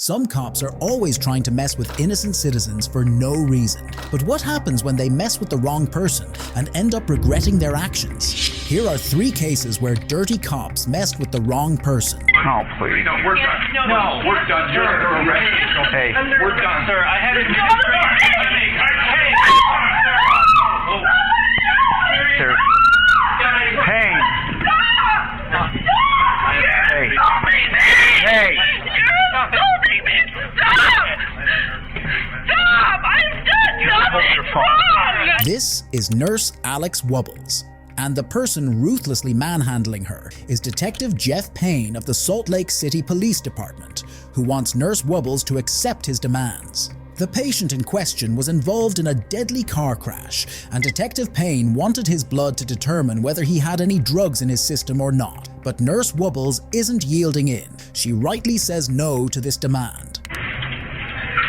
Some cops are always trying to mess with innocent citizens for no reason. But what happens when they mess with the wrong person and end up regretting their actions? Here are 3 cases where dirty cops messed with the wrong person. Oh, please. No, we're done. No, we're done. You're arrested. Hey. We're done. Sir, I had it. Sir. Hey. Hey. Hey. Stop! I've done nothing wrong! This is Nurse Alex Wubbles, and the person ruthlessly manhandling her is Detective Jeff Payne of the Salt Lake City Police Department, who wants Nurse Wubbles to accept his demands. The patient in question was involved in a deadly car crash, and Detective Payne wanted his blood to determine whether he had any drugs in his system or not. But Nurse Wubbles isn't yielding in. She rightly says no to this demand.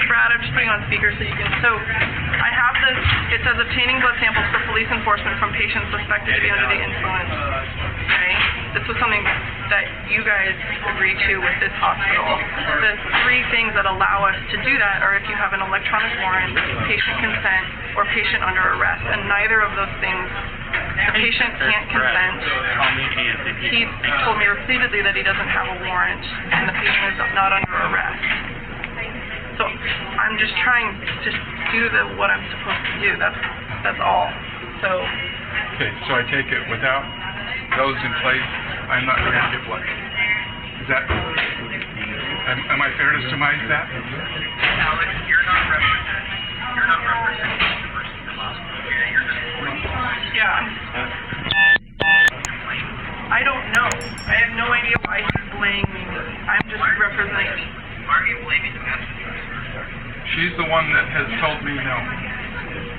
Brad, I'm just putting on speaker so you can... So, I have this, it says obtaining blood samples for police enforcement from patients suspected to be under the influence. Okay? This was something that you guys agreed to with this hospital. The 3 things that allow us to do that are if you have an electronic warrant, patient consent, or patient under arrest. And neither of those things, the patient can't consent. He told me repeatedly that he doesn't have a warrant, and the patient is not under arrest. So I'm just trying to do what I'm supposed to do. That's all. So. Okay, so I take it without those in place, I'm not going to get blood. Is that? Am I fair to surmise that? Alex, you're not representing. You're not representing the person in the hospital. You're just. Yeah. I don't know. I have no idea why he's blaming me. I'm just representing. Why are you blaming the messenger? She's the one that has told me no.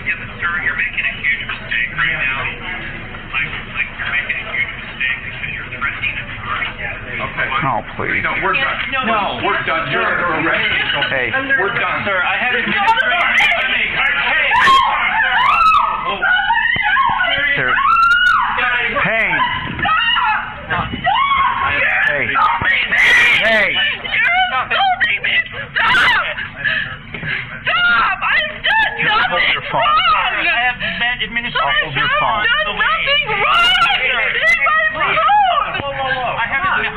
Yeah, but sir, you're making a huge mistake right now. Like you're making a huge mistake because you're threatening a jury. Okay. Oh, please. No, we're done. No, we're done. You're arrested. Hey. We're done. Sir, I had it. Sir. Hey. Hey. Hey. Stop! I've done nothing wrong! I have administered. I've done nothing wrong! Leave my phone! I haven't been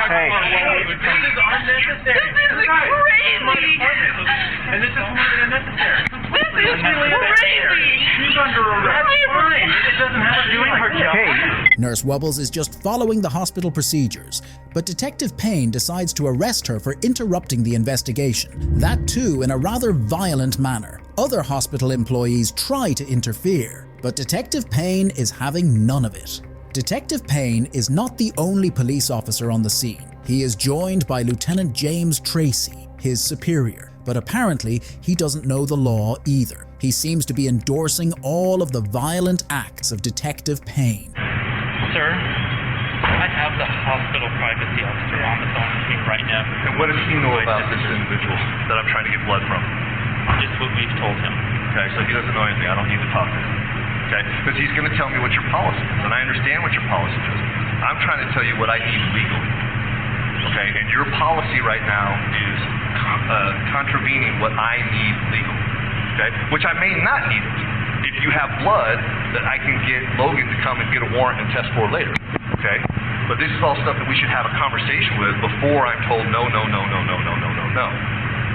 Hey. This is unnecessary. This is crazy! And this is really unnecessary. This is crazy! She's under arrest. Fine. It doesn't have her doing her job. Hey. Nurse Wubbles is just following the hospital procedures, but Detective Payne decides to arrest her for interrupting the investigation. That too in a rather violent manner. Other hospital employees try to interfere, but Detective Payne is having none of it. Detective Payne is not the only police officer on the scene. He is joined by Lieutenant James Tracy, his superior, but apparently he doesn't know the law either. He seems to be endorsing all of the violent acts of Detective Payne. Sir, I have the hospital privacy officer on the phone with me right now. And what does he know about this individual that I'm trying to get blood from? Just what we've told him. Okay, so he doesn't know anything. I don't need to talk to him. Okay, because he's going to tell me what your policy is, and I understand what your policy is. I'm trying to tell you what I need legally. Okay, and your policy right now is contravening what I need legally. Okay, which I may not need it. If you have blood that I can get Logan to come and get a warrant and test for later. Okay, but this is all stuff that we should have a conversation with before I'm told no.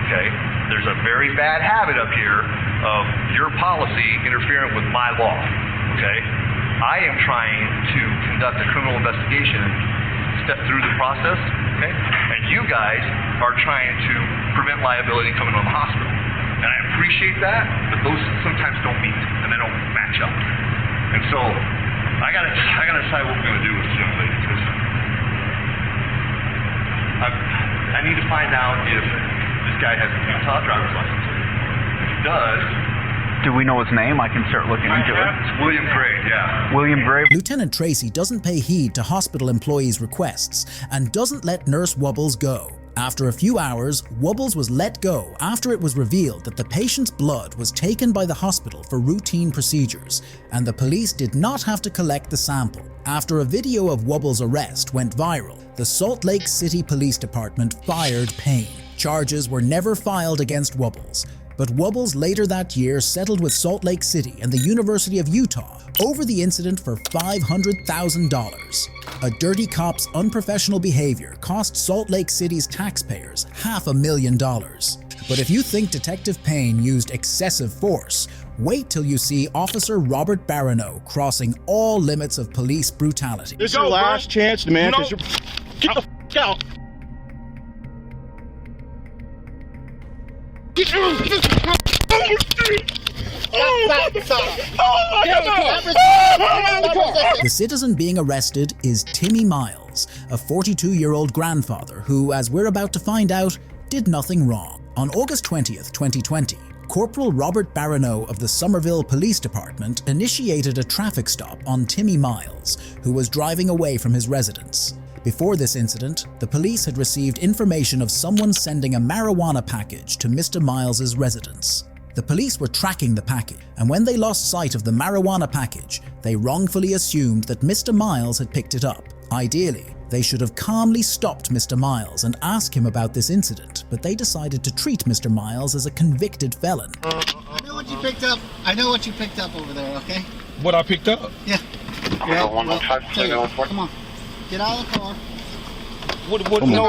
Okay, there's a very bad habit up here of your policy interfering with my law. Okay, I am trying to conduct a criminal investigation, step through the process. Okay, and you guys are trying to prevent liability coming on the hospital. And I appreciate that, but those sometimes don't meet, and they don't match up. And so, I gotta decide what we're gonna do with this young lady, because I need to find out if this guy has a Utah driver's license. If he does... Do we know his name? I can start looking into it. It's William Gray, yeah. William Gray. Lieutenant Tracy doesn't pay heed to hospital employees' requests and doesn't let Nurse Wubbles go. After a few hours, Wubbles was let go after it was revealed that the patient's blood was taken by the hospital for routine procedures, and the police did not have to collect the sample. After a video of Wubbles' arrest went viral, the Salt Lake City Police Department fired Payne. Charges were never filed against Wubbles, but Wubbles later that year settled with Salt Lake City and the University of Utah over the incident for $500,000. A dirty cop's unprofessional behavior cost Salt Lake City's taxpayers $500,000. But if you think Detective Payne used excessive force, wait till you see Officer Robert Baranow crossing all limits of police brutality. This is your last chance, man. No. Get the f out. The citizen being arrested is Timmy Miles, a 42-year-old grandfather who, as we're about to find out, did nothing wrong. On August 20th, 2020, Corporal Robert Baranow of the Somerville Police Department initiated a traffic stop on Timmy Miles, who was driving away from his residence. Before this incident, the police had received information of someone sending a marijuana package to Mr. Miles's residence. The police were tracking the package, and when they lost sight of the marijuana package, they wrongfully assumed that Mr. Miles had picked it up. Ideally, they should have calmly stopped Mr. Miles and asked him about this incident, but they decided to treat Mr. Miles as a convicted felon. I know what you picked up. I know what you picked up over there, okay? What I picked up? Yeah. Come on. Get out of the car. No,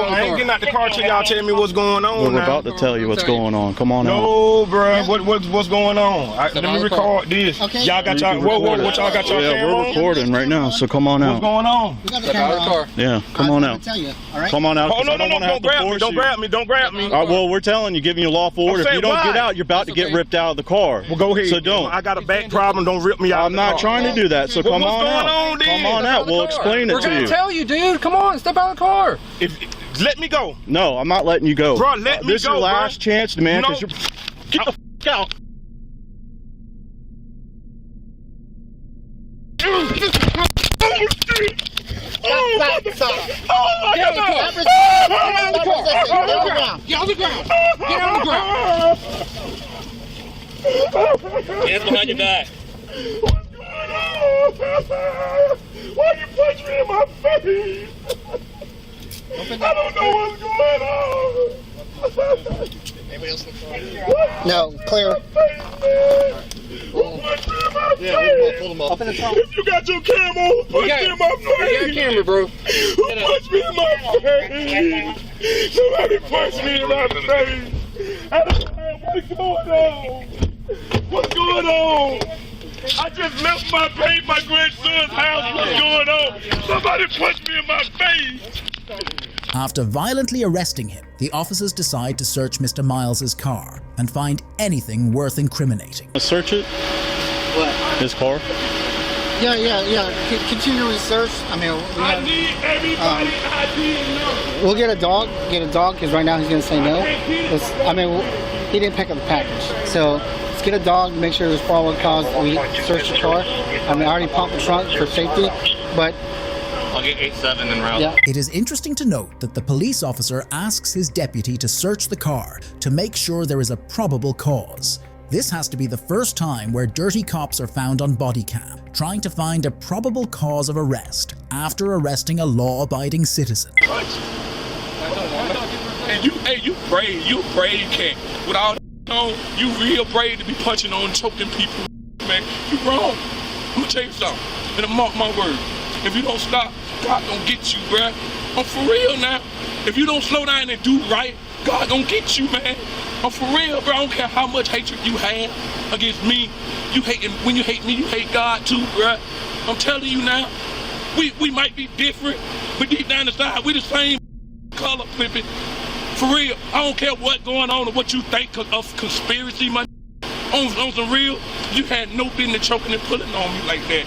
I ain't getting out the car till y'all tell me what's going on. We're about to tell you what's going on. Come on out. No, bro. What's going on? Let me record this. Okay. Y'all got y'all. Whoa, what y'all got y'all camera Yeah, we're on? recording right now, so come on What's out. going on? We got the camera on. Yeah, come on out. Tell you, all right? Come on out. Oh, no, 'cause I no, wanna don't have to grab me. force Don't you. grab me. Don't grab me. Well, we're telling you, giving you lawful order. If saying you don't get why? out, you're about to get ripped out of the car. Well, go ahead. So don't. I got a back problem. Don't rip me out. I'm not trying to do that, so come what's on going out. on then? Come on out. We'll explain it We're to gonna you. tell you, dude. Come on, step out of the car. Let me go. No, I'm not letting you go. Bro, let me This is go, your last bro. chance, man. No. 'Cause you're... Get the f out. Get on the ground. Get on the ground. Get on the ground. Hands behind your back. What's going on? Why you punch me in my face? I don't know what's going on. Anybody else in the car? No, clear. Yeah, pull them up. Up in the trunk. If you got your camera, who punched me in my face? You got a camera, bro. Who punched me in my face? Somebody punched me in my face. I don't know what's going on. What's going on? I just left my grandson's house. What's going on? Somebody punched me in my face. After violently arresting him, the officers decide to search Mr. Miles's car and find anything worth incriminating. Search it. What? His car. Yeah. Continue research. I mean, I need everybody ID number. we'll get a dog. Because right now he's gonna say no. He didn't pick up the package. So let's get a dog. Make sure there's probable cause. We search the car. I already pumped the trunk for safety, but. I'll get 8-7 en route. Yeah. It is interesting to note that the police officer asks his deputy to search the car to make sure there is a probable cause. This has to be the first time where dirty cops are found on body cam, trying to find a probable cause of arrest after arresting a law-abiding citizen. And you brave cat. With all that on, you real brave to be punching on, choking people, man. You wrong. I'm gonna tell you something, and mark my word. If you don't stop, God gonna get you, bruh. I'm for real now. If you don't slow down and do right, God gonna get you, man. I'm for real, bro. I don't care how much hatred you have against me. When you hate me, you hate God too, bruh. I'm telling you now. We might be different, but deep down inside, we the same color flipping. For real, I don't care what's going on or what you think of conspiracy, my on some real, you had no business choking and pulling on me like that.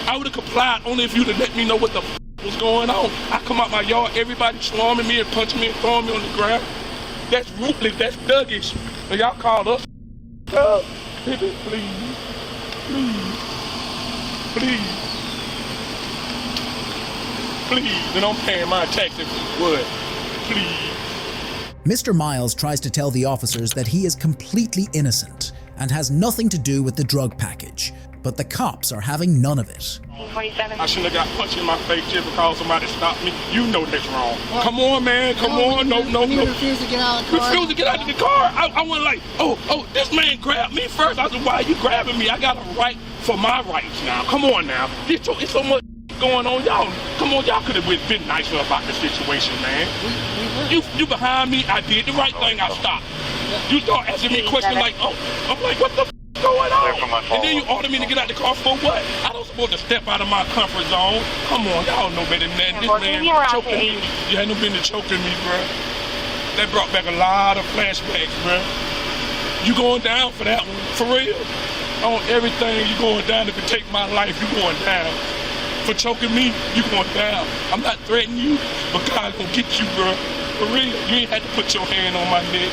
I would have complied only if you'd have let me know what the was going on. I come out my yard, everybody swarming me and punching me and throwing me on the ground. That's ruthless, that's thuggish. And y'all called us please, and I'm paying my taxes for what? Please. Mr. Miles tries to tell the officers that he is completely innocent and has nothing to do with the drug package, but the cops are having none of it. I shouldn't have got punched in my face just because somebody stopped me. You know that's wrong. Come on, man. Come on. No. You refused to get out of the car. Refused to get out of the car. I went like, oh, this man grabbed me first. I said, why are you grabbing me? I got a right for my rights now. Come on now. It's so much going on. Y'all, come on. Y'all could have been nicer about the situation, man. You behind me. I did the right thing. I stopped. You start asking me questions like, I'm like, what the going on? And then you order me to get out the car for what? I don't supposed to step out of my comfort zone. Come on, y'all know better than that. This man choking me. You hadn't been to choking me, bro. That brought back a lot of flashbacks, bro. You going down for that one, for real. On everything, you going down. If you take my life, you going down. For choking me, you going down. I'm not threatening you, but God gonna get you, bro. For real. You ain't had to put your hand on my neck.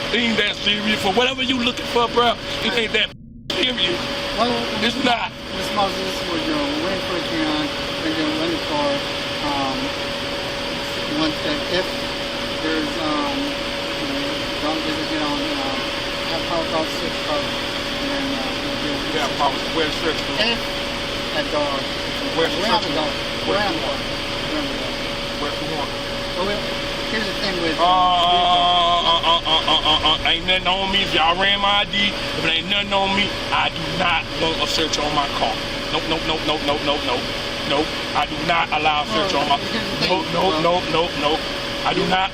It ain't that serious. For whatever you looking for, bro, it ain't that serious. Well, it's not. This is what you're doing. We're waiting for a Keon. We're going to run the car. Once if there's, don't get on, have power call 6 cars, and then we'll Yeah, power. Where's the search? If that dog. Where's the search? Where's the dog? Where's the one? Well, here's the thing with ain't nothing on me. If y'all ran my ID, if it ain't nothing on me, I do not want a search on my car. Nope. I do not allow a search on my nope. I do not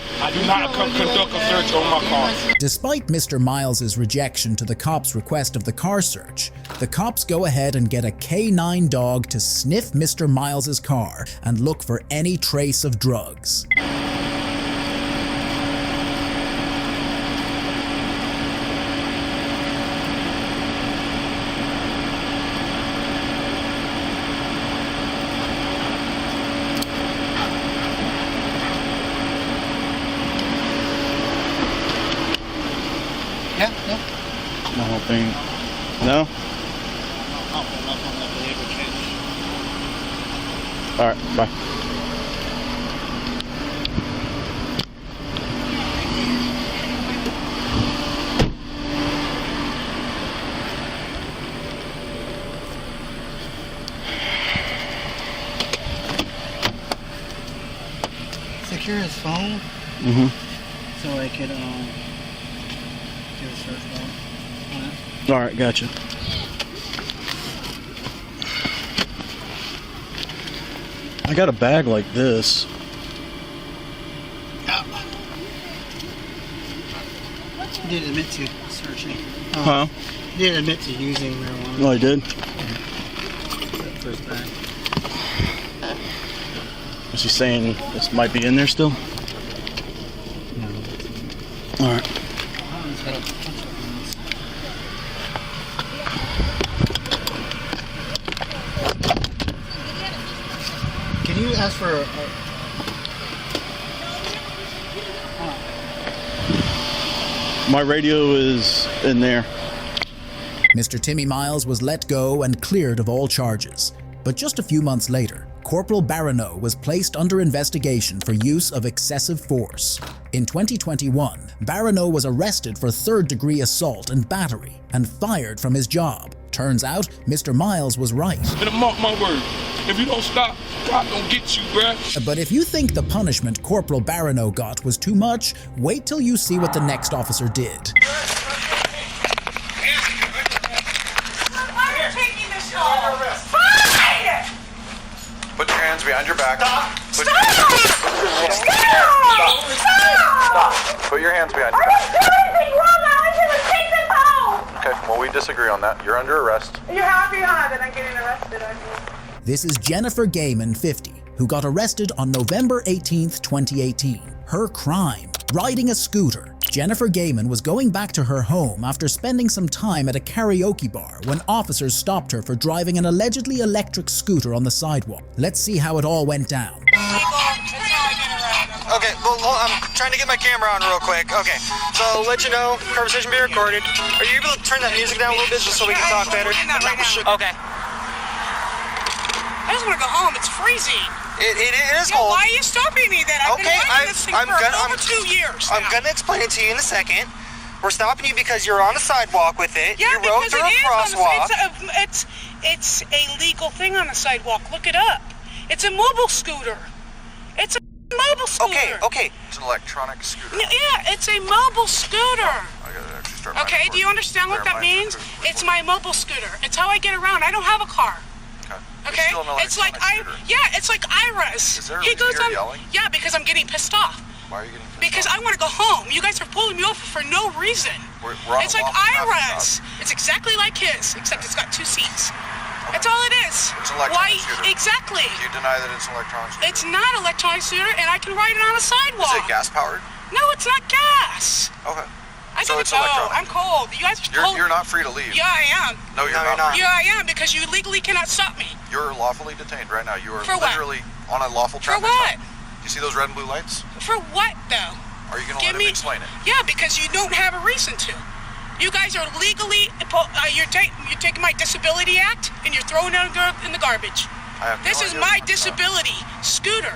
conduct a search on my car. Despite Mr. Miles's rejection to the cops' request of the car search, the cops go ahead and get a K9 dog to sniff Mr. Miles's car and look for any trace of drugs. Yeah. The whole thing. No? Alright, bye. Secure his phone. So I could do a search warrant on it. Alright, gotcha. I got a bag like this. You did admit to searching. Huh? You did admit to using marijuana. Oh, I did? That first bag. Is he saying this might be in there still? No. Alright. Can you ask for My radio is in there. Mr. Timmy Miles was let go and cleared of all charges. But just a few months later, Corporal Barano was placed under investigation for use of excessive force. In 2021, Barano was arrested for third-degree assault and battery and fired from his job. Turns out, Mr. Miles was right. And mark my word, if you don't stop, God gonna get you, bruh. But if you think the punishment Corporal Barano got was too much, wait till you see what the next officer did. Why are you taking this off? Fine! Put your hands behind your back. Stop! Stop! Put your hands behind I didn't do anything wrong. All I did was take them home. Okay, well, we disagree on that. You're under arrest. You're happy, huh, that I'm getting arrested, aren't you? This is Jennifer Gaiman, 50, who got arrested on November 18th, 2018. Her crime: riding a scooter. Jennifer Gaiman was going back to her home after spending some time at a karaoke bar when officers stopped her for driving an allegedly electric scooter on the sidewalk. Let's see how it all went down. Okay, well, I'm trying to get my camera on real quick. Okay, so I'll let you know, conversation be recorded. Are you able to turn that music down a little bit just so we can talk better? Okay. I just want to go home. It's freezing. It is Yeah, cold. why are you stopping me then? I've been riding this thing for over 2 years I'm now. gonna explain it to you in a second. We're stopping you because you're on a sidewalk with it. Yeah, you rode because through it a is crosswalk. it's a legal thing on the sidewalk. Look it up. It's a mobile scooter. It's a mobile scooter. Okay. It's an electronic scooter. Yeah, it's a mobile scooter. I gotta actually start. Okay, do you understand what that means? It's my mobile scooter. It's how I get around. I don't have a car. Okay? It's like it's like Ira's. Is there a He reason goes you're on. yelling? Yeah, because I'm getting pissed off. Why are you getting pissed Because I want to go home. You guys are pulling me over for no reason. We're on It's a like lawful traffic Ira's. stop. It's exactly like his, except it's got 2 seats. That's all it is. It's an electronic Why? scooter. Exactly. Do you deny that it's an electronic scooter? It's not an electronic scooter, and I can ride it on a sidewalk. Is it gas powered? No, it's not gas. Okay. I So gotta it's go. electronic. I'm cold. You guys are cold. You're not free to leave. Yeah, I am. No, you're not. Yeah, I am, because you legally cannot stop me. You're lawfully detained right now. You are For what? literally on a lawful For traffic what? stop. You see those red and blue lights? For what, though? Are you going to let him explain it? Yeah, because you don't have a reason to. You guys are legally, you're taking my disability act and you're throwing it in the garbage. This is my disability scooter.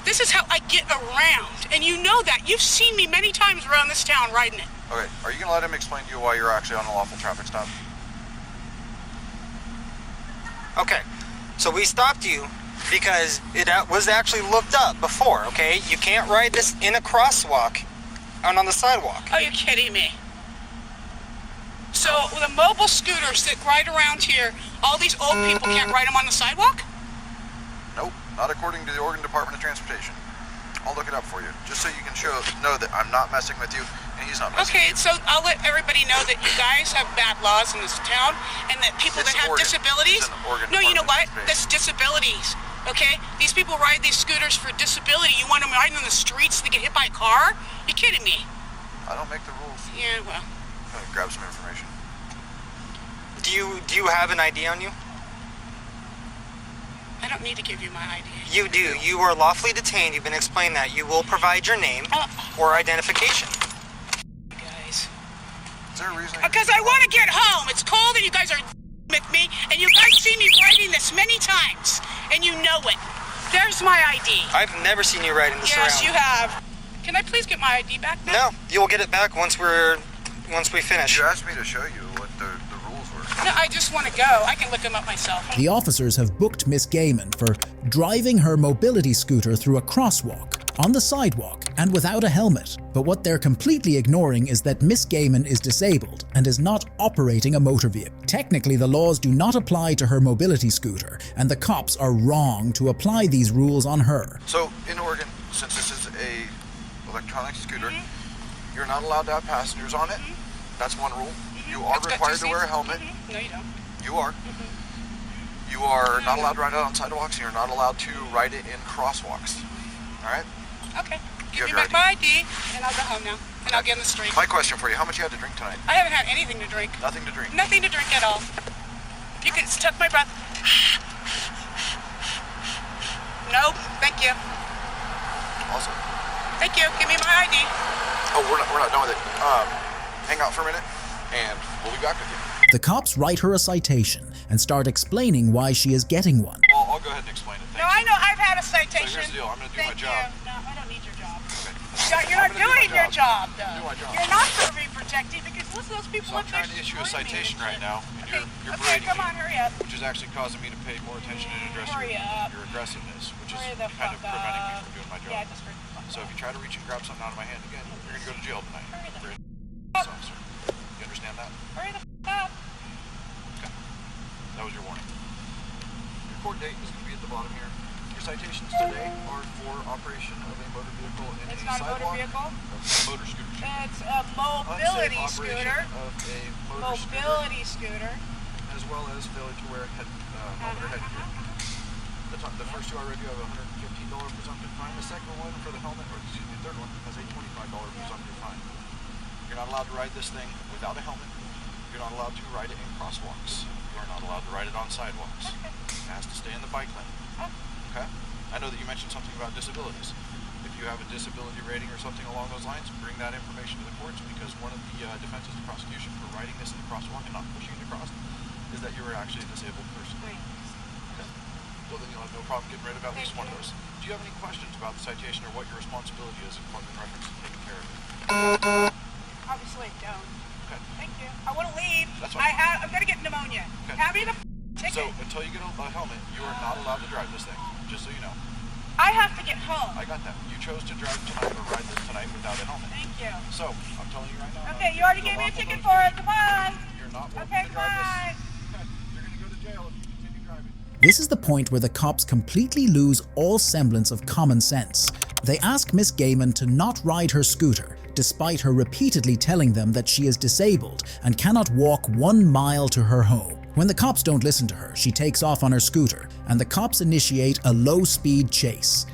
This is how I get around, and you know that. You've seen me many times around this town riding it. Okay, are you going to let him explain to you why you're actually on a lawful traffic stop? Okay, so we stopped you because it was actually looked up before, okay? You can't ride this in a crosswalk and on the sidewalk. Are you kidding me? So the mobile scooters that ride around here, all these old people can't ride them on the sidewalk? Nope, not according to the Oregon Department of Transportation. I'll look it up for you, just so you can know that I'm not messing with you and he's not messing Okay, so I'll let everybody know that you guys have bad laws in this town, and that people that have disabilities. No, you know what? That's disabilities. Okay, these people ride these scooters for disability. You want them riding on the streets to get hit by a car? You kidding me? I don't make the rules. Yeah, well. I'm gonna grab some information. Do you have an ID on you? I don't need to give you my ID. You do. You are lawfully detained. You've been explained that. You will provide your name or identification. Guys. Is there a reason? Because I want to get home. It's cold and you guys are with me, and you guys see me riding this many times, and you know it. There's my ID. I've never seen you riding this around. Yes, you have. Can I please get my ID back now? No, you'll get it back once we finish. You asked me to show you what the rules were. No, I just want to go. I can look them up myself. The officers have booked Miss Gaiman for driving her mobility scooter through a crosswalk, on the sidewalk, and without a helmet. But what they're completely ignoring is that Miss Gaiman is disabled and is not operating a motor vehicle. Technically, the laws do not apply to her mobility scooter, and the cops are wrong to apply these rules on her. So, in Oregon, since this is a electronic scooter, you're not allowed to have passengers on it. That's one rule. You are required to wear a helmet. No, you don't. You are. You are not allowed to ride it on sidewalks, and you're not allowed to ride it in crosswalks. All right? Okay. You Give have me your my ID, and I'll go home now. And I'll get in the street. My question for you, how much you had to drink tonight? I haven't had anything to drink. Nothing to drink? Nothing to drink at all. You can tuck my breath. No, thank you. Awesome. Thank you. Give me my ID. Oh, we're not done with it. Hang out for a minute, and we'll be back with you. The cops write her a citation and start explaining why she is getting one. Well, I'll go ahead and explain it. No, I know. I've had a citation. So here's the deal. I'm going to do my Thank job. you. No, I don't need your job. You're not doing your job, though. You're not going to be protecting, because most of those people So I'm trying to issue a citation right now, and you're Okay, berating come on, me, hurry up. which is actually causing me to pay more attention and address Hurry up. your aggressiveness, which is Hurry the kind of fuck preventing me up. from doing my job. Yeah, just hurry the fuck So if you try to reach and grab something out of my hand again, you're going to go to jail tonight. Hurry the For fuck up. officer. You understand that? Hurry the fuck up. Okay. That was your warning. Your court date is going to be at the bottom here. Your citations today are for operation of a motor vehicle in It's a not a sidewalk. motor vehicle. Motor scooter. It's a mobility Unsafe scooter. operation of a motor Mobility scooter. as well as failure to wear a helmet or headgear. The first two I read you have a $115 presumptive fine. The second one for the helmet, or excuse me, the third one has a $25 presumptive fine. You're not allowed to ride this thing without a helmet. You're not allowed to ride it in crosswalks. You're not allowed to ride it on sidewalks. It has to stay in the bike lane. Okay? I know that you mentioned something about disabilities. If you have a disability rating or something along those lines, bring that information to the courts, because one of the defenses of prosecution for riding this in the crosswalk and not pushing it across is that you were actually a disabled person. Okay? Well, then you'll have no problem getting rid of at least one of those. Do you have any questions about the citation or what your responsibility is in reference to taking care of it? Obviously, don't. Okay. Thank you. I want to leave. That's fine. I'm gonna get pneumonia. Okay. Have me the ticket. So until you get a helmet, you are not allowed to drive this thing. Just so you know. I have to get home. I got that. You chose to drive tonight or ride this tonight without a helmet. Thank you. So I'm telling you right now. Okay, you already gave me a ticket for it. Come on. You're not welcome Okay, to come drive on. this. Okay. You're gonna go to jail if you continue driving. This is the point where the cops completely lose all semblance of common sense. They ask Miss Gaiman to not ride her scooter, despite her repeatedly telling them that she is disabled and cannot walk 1 mile to her home. When the cops don't listen to her, she takes off on her scooter, and the cops initiate a low-speed chase.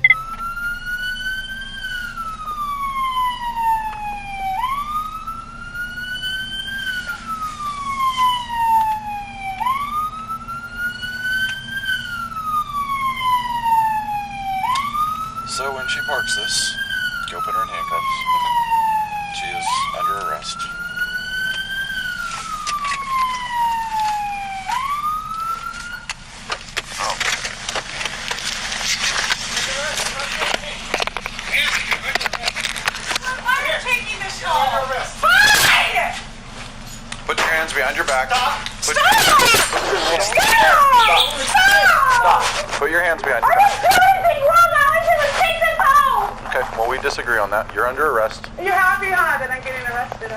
So when she parks this, go put her in handcuffs. She is under arrest. Why are you taking this home? Fine! Put your hands behind your back. Put Put your hands behind your back. Okay, well, we disagree on that. You're under arrest. Are you happy or not that I'm getting arrested?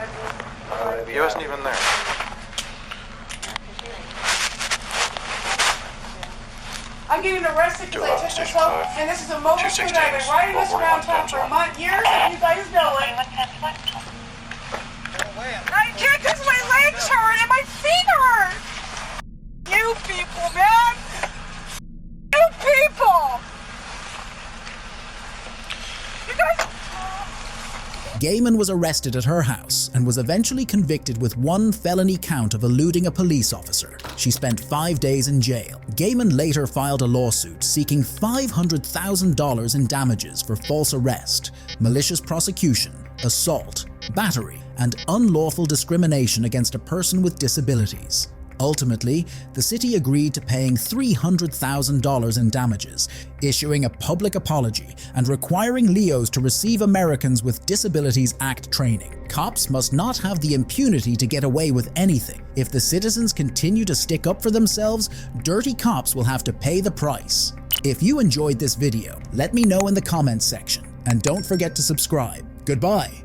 He wasn't even there. I'm getting arrested because I took this home, and this is a motorcycle that I've been riding this around town for years, and you guys know it. I can't because my legs hurt and my feet hurt. You people, man. You people. You guys. Gaiman was arrested at her house and was eventually convicted with 1 felony count of eluding a police officer. She spent 5 days in jail. Gaiman later filed a lawsuit seeking $500,000 in damages for false arrest, malicious prosecution, assault, battery, and unlawful discrimination against a person with disabilities. Ultimately, the city agreed to paying $300,000 in damages, issuing a public apology and requiring Leos to receive Americans with Disabilities Act training. Cops must not have the impunity to get away with anything. If the citizens continue to stick up for themselves, dirty cops will have to pay the price. If you enjoyed this video, let me know in the comments section, and don't forget to subscribe. Goodbye.